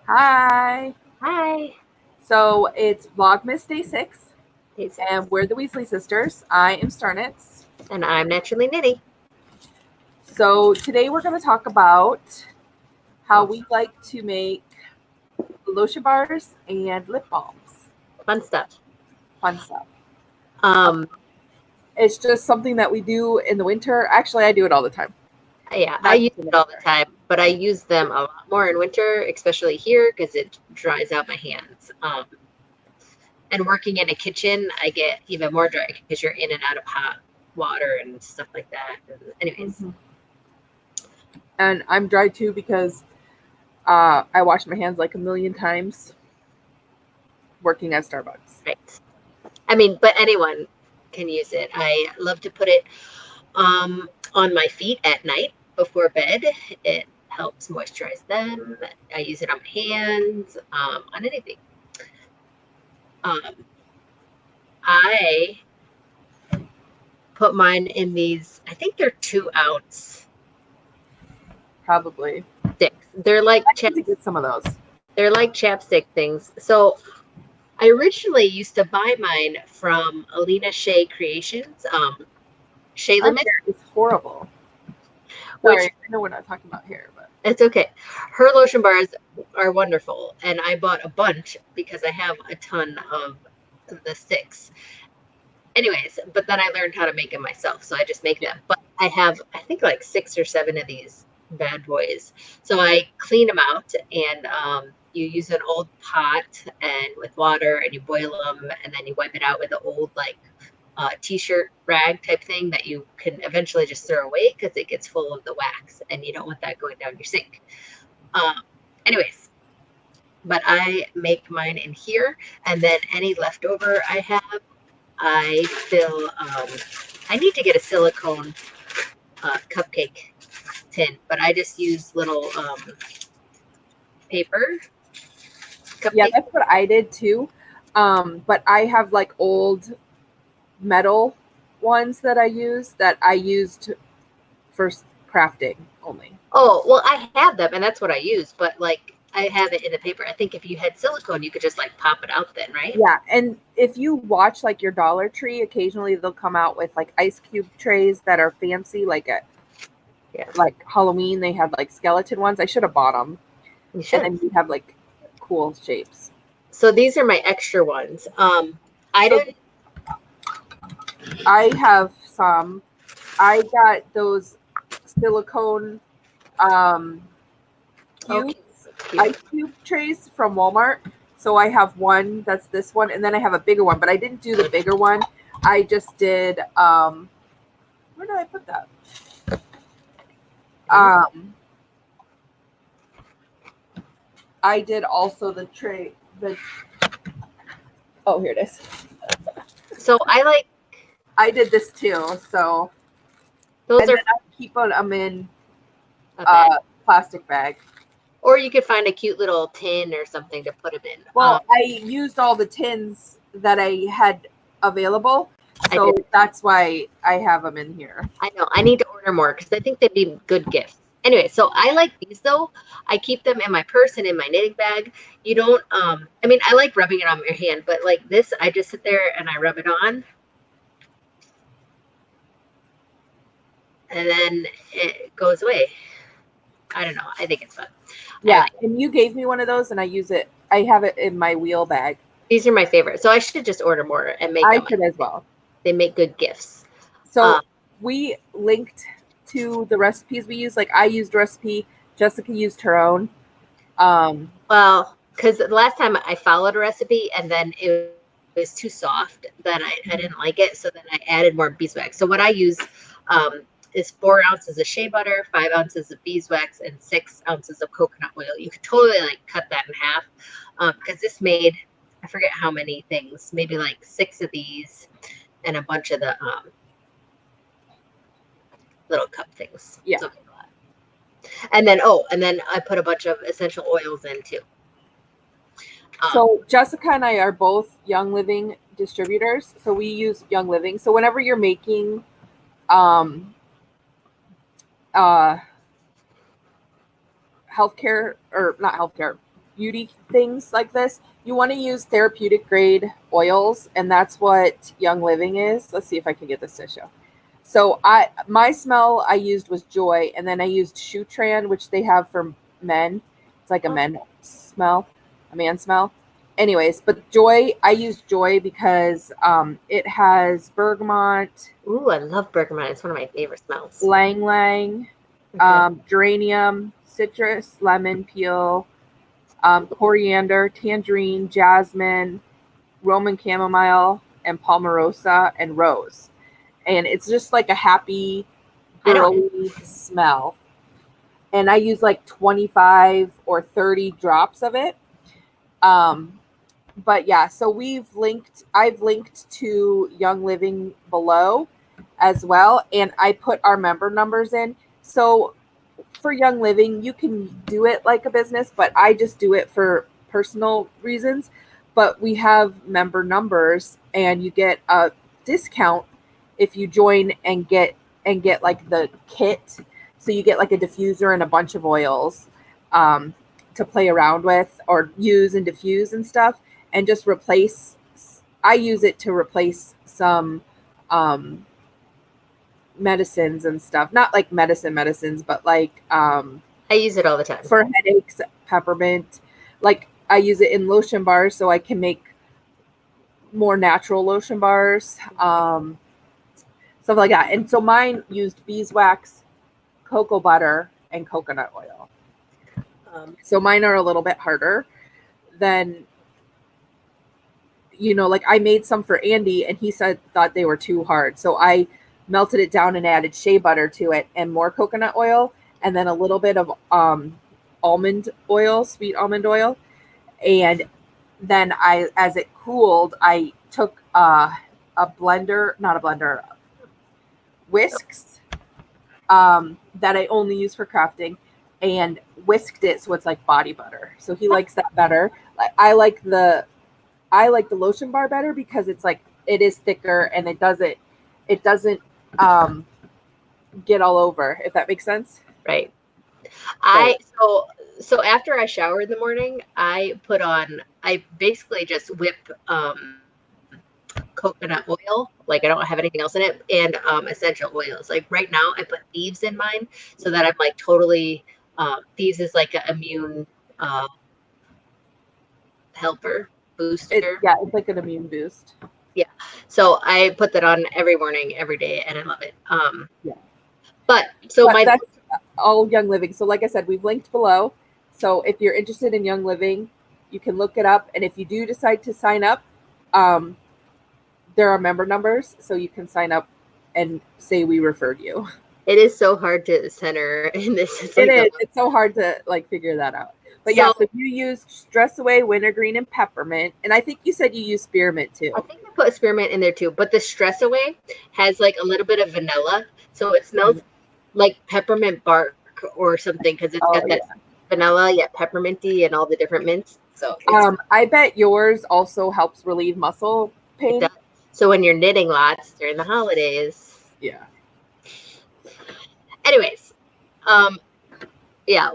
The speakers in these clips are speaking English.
Hi. Hi. So it's Vlogmas Day 6, Day and 6. we're the Weasley sisters. I am Starnitz. And I'm naturally nitty. So today we're going to talk about how Oh, we like to make lotion bars and lip balms. fun stuff. Fun stuff. Um, It's just something that we do in the winter. Actually, I do it all the time. yeah, I Not use just in the it all the winter. time, but I use them a lot more in winter, especially here because it dries out my hands. And working in a kitchen, I get even more dry because you're in and out of hot water and stuff like that. Anyways, Mhm. And I'm dry too because I wash my hands like a million times working at Starbucks. right. I mean, but anyone can use it. I love to put it on my feet at night before bed. It helps moisturize them. I use it on my hands, on anything. Um, I put mine in these, I think they're 2 ounce Probably. sticks. They're like I need to get some of those. chapstick things. So I originally used to buy mine from Allena Shea Creations, Shea Our Limit, hair is horrible. Sorry, which I know we're not talking about hair, but it's okay. Her lotion bars are wonderful, and I bought a bunch because I have a ton of the sticks. Anyways, but then I learned how to make them myself, so I just make yeah. them. But I have, I think, like 6 or 7 of these bad boys. So I clean them out, and you use an old pot and with water, and you boil them, and then you wipe it out with an old like t-shirt rag type thing that you can eventually just throw away because it gets full of the wax, and you don't want that going down your sink. Um, anyways, but I make mine in here, and then any leftover I have, I fill. I need to get a silicone cupcake tin, but I just use little paper Yeah, cupcake. that's what I did too. But I have like old metal ones that I use that I used for crafting only. Oh, well, I have them, and that's what I use. But like, I have it in the paper. I think if you had silicone, you could just like pop it out then, right? Yeah, and if you watch like your Dollar Tree, occasionally they'll come out with like ice cube trays that are fancy, like at Yeah, like Halloween they had like skeleton ones. I should have bought them, you and should. then you have like cool shapes. So these are my extra ones. I So don't. I have some. I got those silicone um, Oh, cute, cubes, cute. ice cube trays from Walmart. So I have one that's this one, and then I have a bigger one, but I didn't do the bigger one. I just did. Where did I put that? Um, I did also the tray. The oh, here it is. So I like I did this too. So those and are then I keep them in a bag, plastic bag. or you could find a cute little tin or something to put them in. Well, I used all the tins that I had available, I did. so that's why I have them in here. I know. I need to order more because I think they'd be good gifts. Anyway, so I like these though. I keep them in my purse and in my knitting bag. You don't I mean I like rubbing it on your hand, but like this, I just sit there and I rub it on and then it goes away. I don't know. I think it's fun. I Yeah, like and you gave me one of those, and I use it. I have it in my wheel bag. these are my favorite. So I should just order more and make I them. should as well. They make good gifts. Um, So we linked to the recipes we use. Like I used recipe, Jessica used her own. Um, well, because the last time I followed a recipe and then it was too soft, then I didn't like it. So then I added more beeswax. So what I use is 4 ounces of shea butter, 5 ounces of beeswax, and 6 ounces of coconut oil. You could totally like cut that in half because this made, I forget how many things, maybe like 6 of these and a bunch of the little cup things. yeah. So, and then I put a bunch of essential oils in too. So Jessica and I are both Young Living distributors, so we use Young Living. So whenever you're making um, uh, healthcare or not healthcare, beauty things like this, you want to use therapeutic grade oils, and that's what Young Living is. Let's see if I can get this to show. So my smell I used was Joy, and then I used Shutran, which they have for men. It's like a man smell. Anyways, but Joy, I used Joy because it has bergamot. Ooh, I love bergamot. It's one of my favorite smells. Lang Lang, geranium, citrus, lemon peel, coriander, tangerine, jasmine, Roman chamomile, and palmarosa, and rose. And it's just like a happy, girly smell. And I use like 25 or 30 drops of it. But yeah, so I've linked to Young Living below as well. And I put our member numbers in. So for Young Living, you can do it like a business, but I just do it for personal reasons. But we have member numbers, and you get a discount if you join and get like the kit. So you get like a diffuser and a bunch of oils to play around with or use and diffuse and stuff, and just replace. I use it to replace some medicines and stuff, not like medicines, but like I use it all the time for headaches. Peppermint, like I use it in lotion bars so I can make more natural lotion bars, stuff like that. And so mine used beeswax, cocoa butter, and coconut oil. So mine are a little bit harder than, like I made some for Andy, and he thought they were too hard. So I melted it down and added shea butter to it and more coconut oil, and then a little bit of almond oil, sweet almond oil. And then as it cooled, I took whisks that I only use for crafting, and whisked it so it's like body butter. So he likes that better. I like the lotion bar better because it's like it is thicker and it doesn't get all over, if that makes sense. Right. So after I shower in the morning, I basically just whip coconut oil. Like I don't have anything else in it, and essential oils. Like right now I put thieves in mine so that I'm like totally thieves is like an immune helper booster. It's like an immune boost. Yeah. So I put that on every morning, every day, and I love it. But that's all Young Living. So like I said, we've linked below. So if you're interested in Young Living, you can look it up. And if you do decide to sign up, there are member numbers, so you can sign up and say we referred you. It is so hard to center in this. It's so hard to like figure that out. But so you use Stress Away, Wintergreen, and Peppermint. And I think you said you use Spearmint too. I think I put Spearmint in there too. But the Stress Away has like a little bit of vanilla. So it smells like peppermint bark or something because it's got that vanilla, pepperminty, and all the different mints. So I bet yours also helps relieve muscle pain. So when you're knitting lots during the holidays. Yeah. Anyways,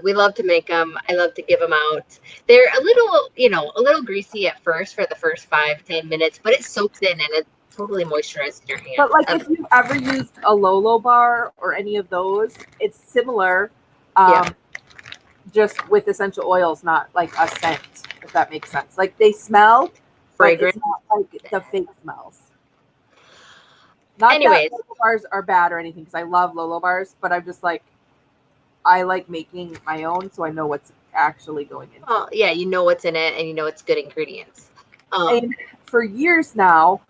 we love to make them. I love to give them out. They're a little greasy at first for the first 5-10 minutes, but it soaks in and it totally moisturizes your hand. But like if you've ever used a Lolo bar or any of those, it's similar, just with essential oils, not like a scent, if that makes sense. Like they smell fragrant, but it's not like the fake smells. Not that Lolo bars are bad or anything, because I love Lolo bars, but I'm just like, I like making my own, so I know what's actually going in. Oh, yeah, you know what's in it, and you know it's good ingredients. And for years now,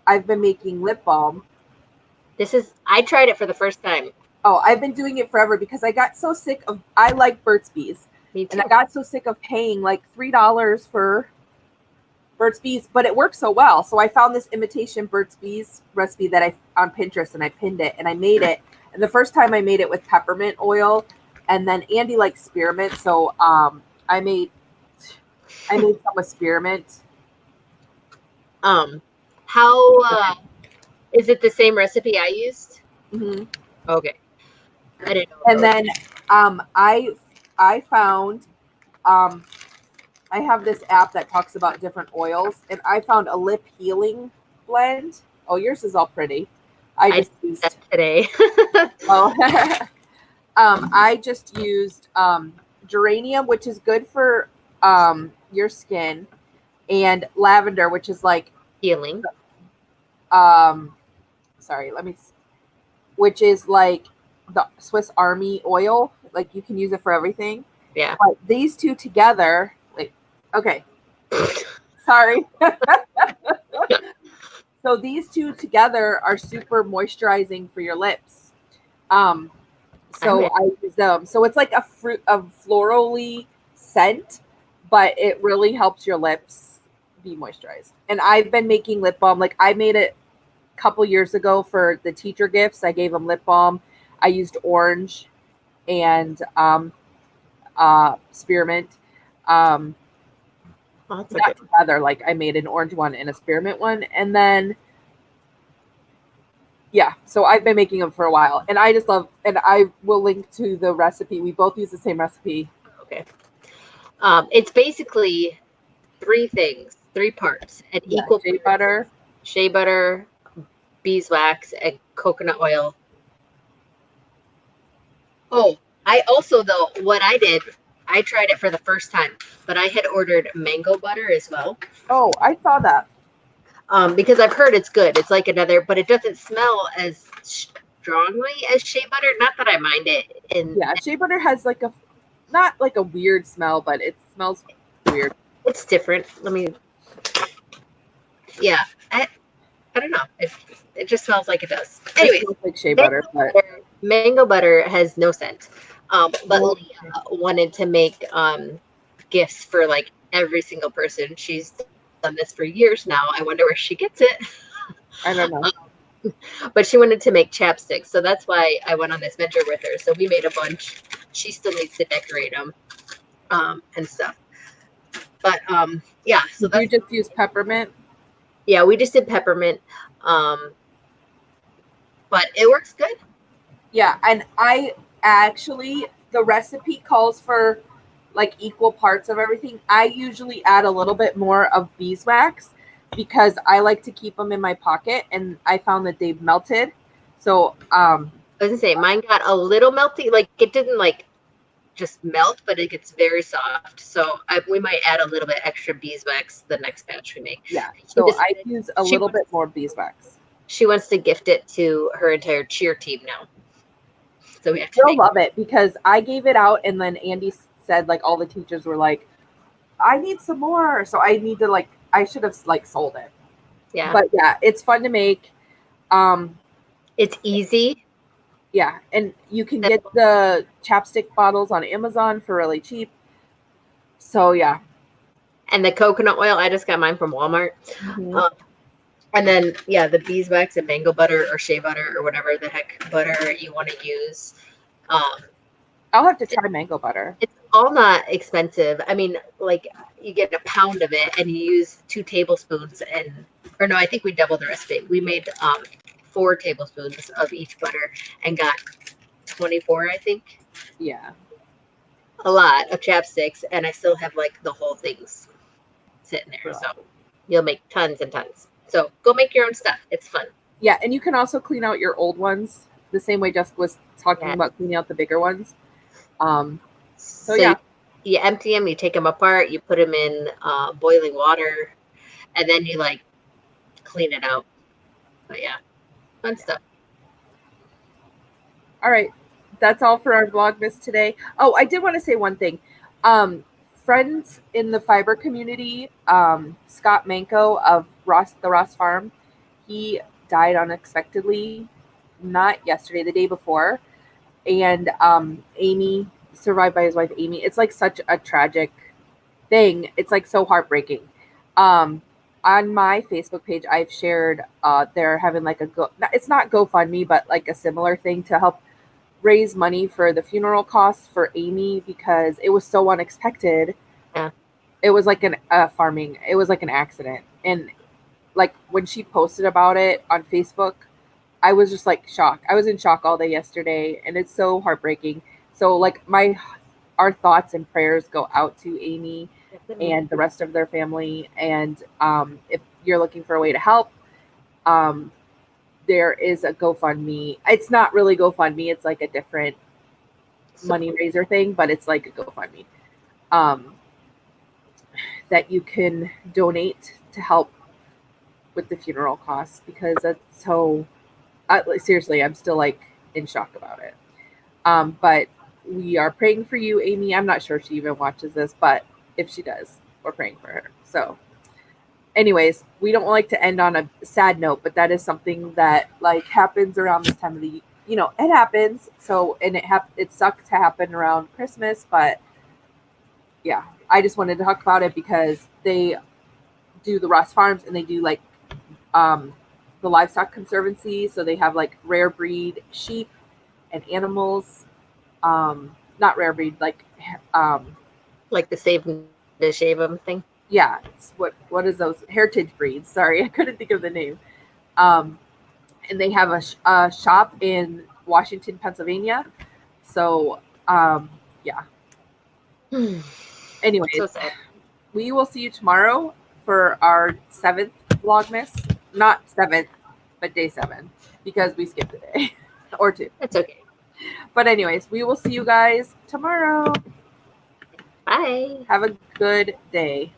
I've been making lip balm. I tried it for the first time. Oh, I've been doing it forever because I got so sick of, I like Burt's Bees. Me too. And I got so sick of paying like $3 for Burt's Bees, but it works so well. So I found this imitation Burt's Bees recipe that on Pinterest, and I pinned it and I made it. And the first time I made it with peppermint oil, and then Andy likes spearmint, so I made some with spearmint. How is it the same recipe I used? Mm-hmm. Okay. I didn't know. And then I found I have this app that talks about different oils, and I found a lip healing blend. Oh, yours is all pretty. I I just did used. that today. Oh, I just used geranium, which is good for your skin, and lavender, which is like Healing. sorry, which is like the Swiss Army oil. Like you can use it for everything. Yeah. But these two together, like, okay, sorry. So these two together are super moisturizing for your lips. Um, so I use them. So it's like a florally scent, but it really helps your lips be moisturized. And I've been making lip balm. Like I made it a couple years ago for the teacher gifts. I gave them lip balm. I used orange and spearmint. Not together. Like I made an orange one and a spearmint one, and then yeah. So I've been making them for a while, and I just love. And I will link to the recipe. We both use the same recipe. Okay. It's basically three things, three parts, and equal shea butter, beeswax, and coconut oil. Oh, I also though what I did, I tried it for the first time, but I had ordered mango butter as well. Oh, I saw that. Because I've heard it's good. It's like another, but it doesn't smell as strongly as shea butter. Not that I mind it. Yeah, shea butter has like not like a weird smell, but it smells weird. It's different. Let me. Yeah, I don't know. It just smells like it does. Anyway, like shea butter, but mango butter has no scent. But Leah wanted to make gifts for like every single person. She's done this for years now. I wonder where she gets it. I don't know. But she wanted to make chapsticks, so that's why I went on this venture with her. So we made a bunch. She still needs to decorate them and stuff. But yeah. So you just use peppermint. Yeah, we just did peppermint, but it works good. Yeah, and I actually the recipe calls for like equal parts of everything. I usually add a little bit more of beeswax because I like to keep them in my pocket, and I found that they've melted. So I was gonna say mine got a little melty, like it didn't like just melt, but it gets very soft. So we might add a little bit extra beeswax the next batch we make. Yeah, so I use a little bit more beeswax. She wants to gift it to her entire cheer team now. So we have to love it because I gave it out, and then Andy said like all the teachers were like, I need some more. So I need to like I should have like sold it. Yeah. But yeah, it's fun to make. It's easy. Yeah, and you can get the chapstick bottles on Amazon for really cheap. So yeah. And the coconut oil, I just got mine from Walmart. Mm-hmm. And then yeah, the beeswax and mango butter or shea butter or whatever the heck butter you want to use. I'll have to try mango butter. It's all not expensive. I mean, like you get a pound of it and you use 2 tablespoons or no, I think we doubled the recipe. We made 4 tablespoons of each butter and got 24, I think. Yeah. A lot of chapsticks, and I still have like the whole things sitting there. So you'll make tons and tons. So go make your own stuff. It's fun. Yeah, and you can also clean out your old ones the same way Jessica was talking about cleaning out the bigger ones. So yeah. You empty them, you take them apart, you put them in boiling water, and then you like clean it out. But yeah, fun stuff. All right. That's all for our Vlogmas today. Oh, I did want to say one thing. Friends in the fiber community, Scott Manko of the Ross Farm, he died unexpectedly, not yesterday, the day before. And Amy, survived by his wife Amy. It's like such a tragic thing. It's like so heartbreaking. On my Facebook page, I've shared they're having like it's not GoFundMe, but like a similar thing to help raise money for the funeral costs for Amy because it was so unexpected. Yeah. It was like it was like an accident. And like when she posted about it on Facebook, I was just like shocked. I was in shock all day yesterday, and it's so heartbreaking. So like my our thoughts and prayers go out to Amy and the rest of their family. And if you're looking for a way to help, there is a GoFundMe. It's not really GoFundMe. It's like a different money raiser thing, but it's like a GoFundMe that you can donate to help with the funeral costs, because that's so seriously, I'm still like in shock about it. But we are praying for you, Amy. I'm not sure if she even watches this, but if she does, we're praying for her. So anyways, we don't like to end on a sad note, but that is something that like happens around this time of the, it happens. So, and it sucked to happen around Christmas, but yeah, I just wanted to talk about it because they do the Ross Farms and they do like the Livestock Conservancy. So they have like rare breed sheep and animals. Not rare breed, like the save to shave them thing. Yeah, it's what is those heritage breeds? Sorry, I couldn't think of the name. And they have a shop in Washington, Pennsylvania. So yeah. Anyways, So sad. We will see you tomorrow for our 7th Vlogmas. Not 7th, but day 7, because we skipped a day or 2. That's okay. But anyways, we will see you guys tomorrow. Bye. Have a good day.